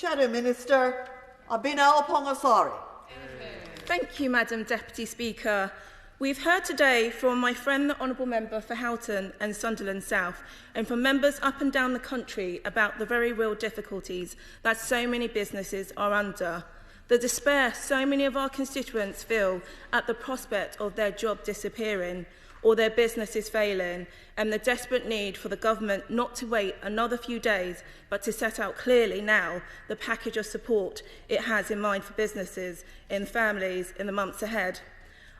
Shadow Minister, Abena Oppong Asare. Thank you, Madam Deputy Speaker. We've heard today from my friend, the Honourable Member for Houghton and Sunderland South, and from members up and down the country about the very real difficulties that so many businesses are under. The despair so many of our constituents feel at the prospect of their job disappearing or their businesses failing, and the desperate need for the government not to wait another few days, but to set out clearly now the package of support it has in mind for businesses and families in the months ahead.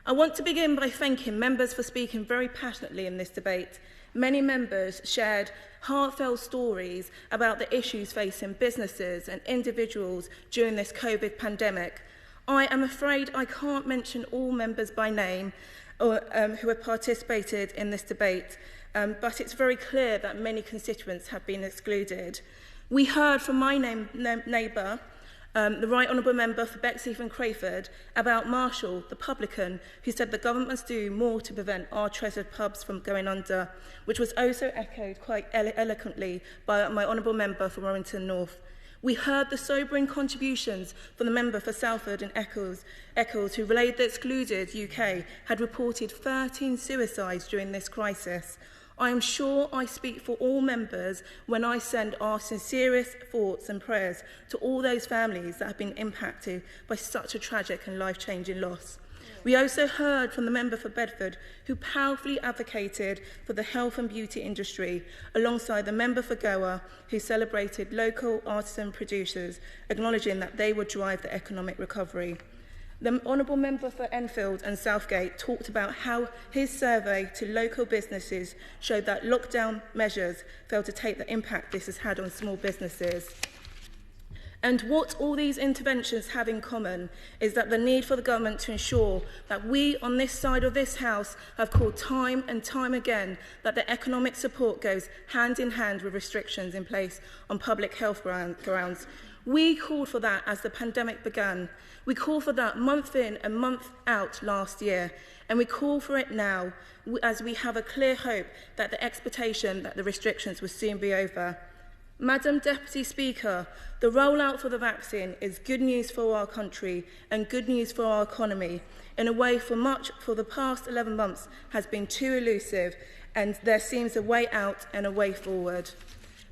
I want to begin by thanking members for speaking very passionately in this debate. Many members shared heartfelt stories about the issues facing businesses and individuals during this COVID pandemic. I am afraid I can't mention all members by name who have participated in this debate, but it's very clear that many constituents have been excluded. We heard from my neighbour, the Right Honourable Member for Bexley and Crayford, about Marshall, the publican, who said the government must do more to prevent our treasured pubs from going under, which was also echoed quite eloquently by my Honourable Member for Warrington North. We heard the sobering contributions from the member for Salford and Eccles, who relayed that Excluded UK had reported 13 suicides during this crisis. I am sure I speak for all members when I send our sincerest thoughts and prayers to all those families that have been impacted by such a tragic and life-changing loss. We also heard from the member for Bedford, who powerfully advocated for the health and beauty industry, alongside the member for Goa, who celebrated local artisan producers, acknowledging that they would drive the economic recovery. The Honourable Member for Enfield and Southgate talked about how his survey to local businesses showed that lockdown measures failed to take the impact this has had on small businesses. And what all these interventions have in common is that the need for the government to ensure that we on this side of this House have called time and time again that the economic support goes hand in hand with restrictions in place on public health grounds. We called for that as the pandemic began. We called for that month in and month out last year, and we call for it now as we have a clear hope that the expectation that the restrictions will soon be over. Madam Deputy Speaker, the rollout for the vaccine is good news for our country and good news for our economy, in a way for the past 11 months has been too elusive, and there seems a way out and a way forward.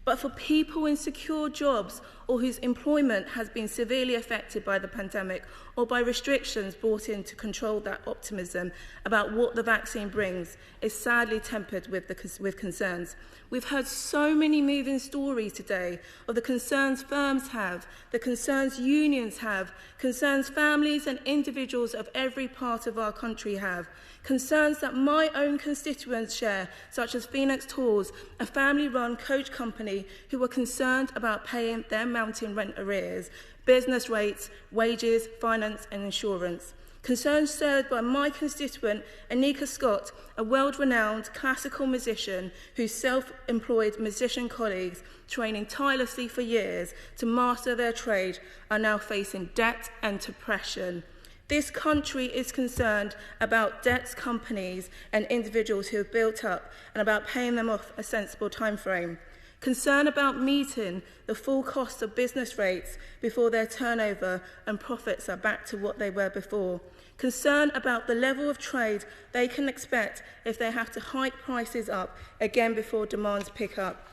But for people in secure jobs or whose employment has been severely affected by the pandemic or by restrictions brought in to control that optimism about what the vaccine brings is sadly tempered with concerns. We've heard so many moving stories today of the concerns firms have, the concerns unions have, concerns families and individuals of every part of our country have, concerns that my own constituents share, such as Phoenix Tours, a family-run coach company who are concerned about paying their mounting rent arrears, business rates, wages, finance and insurance. Concerns shared by my constituent, Anika Scott, a world-renowned classical musician whose self-employed musician colleagues, training tirelessly for years to master their trade, are now facing debt and depression. This country is concerned about debts companies and individuals who have built up and about paying them off a sensible timeframe. Concern about meeting the full cost of business rates before their turnover and profits are back to what they were before. Concern about the level of trade they can expect if they have to hike prices up again before demands pick up.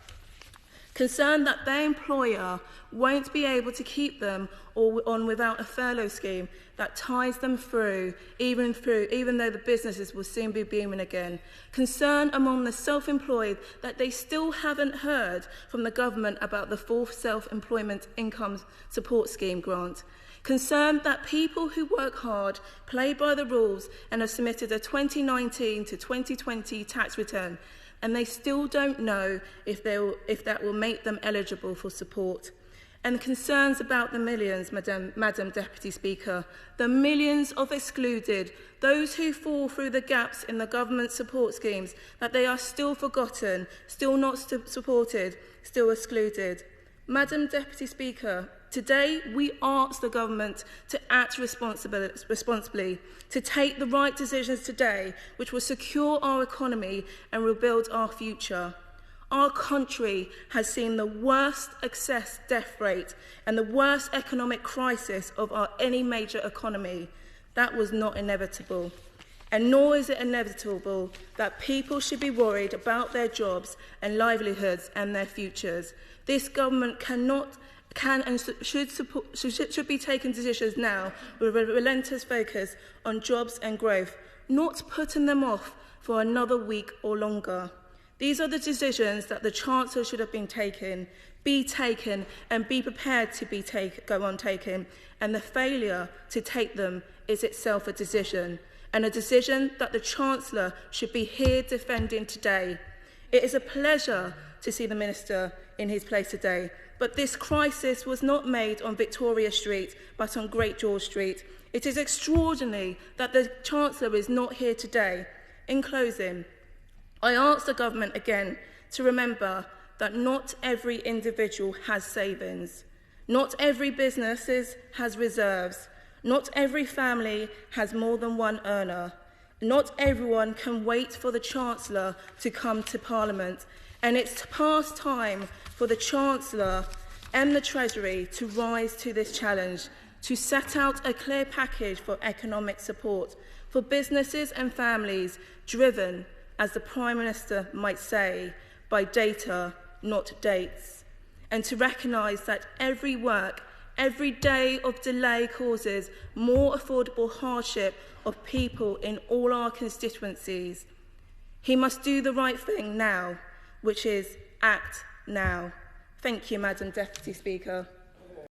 Concern that their employer won't be able to keep them on without a furlough scheme that ties them through, even though the businesses will soon be booming again. Concern among the self-employed that they still haven't heard from the government about the fourth self-employment income support scheme grant. Concern that people who work hard, play by the rules and have submitted a 2019 to 2020 tax return, and they still don't know if that will make them eligible for support. And concerns about the millions, Madam Deputy Speaker, the millions of excluded, those who fall through the gaps in the government support schemes, that they are still forgotten, still not supported, still excluded. Madam Deputy Speaker, today we ask the government to act responsibly, to take the right decisions today which will secure our economy and rebuild our future. Our country has seen the worst excess death rate and the worst economic crisis of any major economy. That was not inevitable. And nor is it inevitable that people should be worried about their jobs and livelihoods and their futures. This government can and should be taking decisions now with a relentless focus on jobs and growth, not putting them off for another week or longer. These are the decisions that the Chancellor should have been taken, and be prepared to go on taking. And the failure to take them is itself a decision, and a decision that the Chancellor should be here defending today. It is a pleasure to see the Minister in his place today, but this crisis was not made on Victoria Street, but on Great George Street. It is extraordinary that the Chancellor is not here today. In closing, I ask the government again to remember that not every individual has savings, not every business has reserves, not every family has more than one earner, not everyone can wait for the Chancellor to come to Parliament, and it's past time for the Chancellor and the Treasury to rise to this challenge, to set out a clear package for economic support for businesses and families driven, as the Prime Minister might say, by data, not dates, and to recognise that every day of delay causes more affordable hardship of people in all our constituencies. He must do the right thing now, which is act now. Thank you, Madam Deputy Speaker.